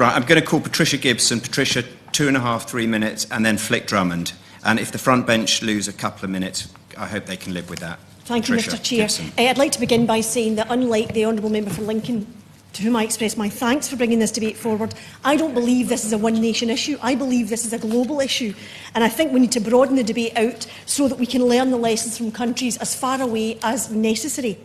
Right, I'm going to call Patricia Gibson. Patricia, 2.5, 3 minutes, and then Flick Drummond. And if the front bench lose a couple of minutes, I hope they can live with that. Thank you, Mr. Chair. I'd like to begin by saying that, unlike the Honourable Member for Lincoln, to whom I express my thanks for bringing this debate forward, I don't believe this is a one-nation issue. I believe this is a global issue. And I think we need to broaden the debate out so that we can learn the lessons from countries as far away as necessary.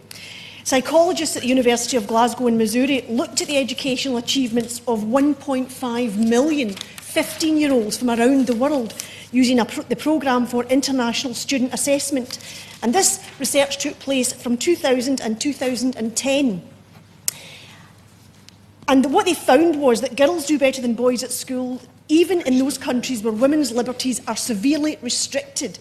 Psychologists at the University of Glasgow in Missouri looked at the educational achievements of 1.5 million 15-year-olds from around the world using the Programme for International Student Assessment. And this research took place from 2000 and 2010. And what they found was that girls do better than boys at school, even in those countries where women's liberties are severely restricted.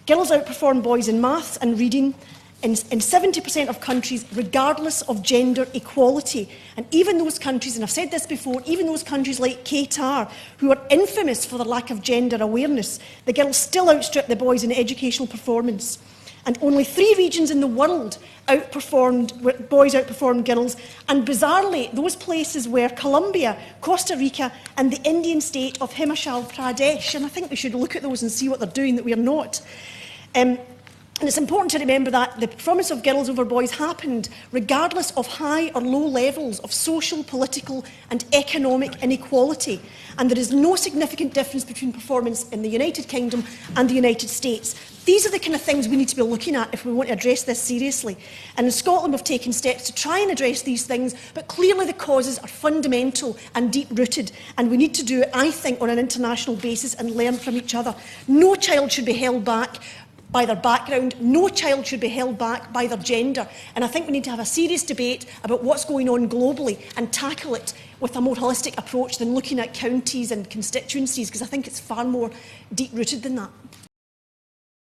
Girls outperform boys in maths and reading in 70% of countries, regardless of gender equality. And even those countries, and I've said this before, even those countries like Qatar, who are infamous for their lack of gender awareness, the girls still outstrip the boys in educational performance. And only 3 regions in the world boys outperformed girls. And bizarrely, those places were Colombia, Costa Rica, and the Indian state of Himachal Pradesh. And I think we should look at those and see what they're doing that we are not. And it's important to remember that the performance of girls over boys happened regardless of high or low levels of social, political and economic inequality. And there is no significant difference between performance in the United Kingdom and the United States. These are the kind of things we need to be looking at if we want to address this seriously. And in Scotland we've taken steps to try and address these things, but clearly the causes are fundamental and deep-rooted, and we need to do it, I think, on an international basis and learn from each other. No child should be held back by their background. No child should be held back by their gender. And I think we need to have a serious debate about what's going on globally and tackle it with a more holistic approach than looking at counties and constituencies, because I think it's far more deep-rooted than that.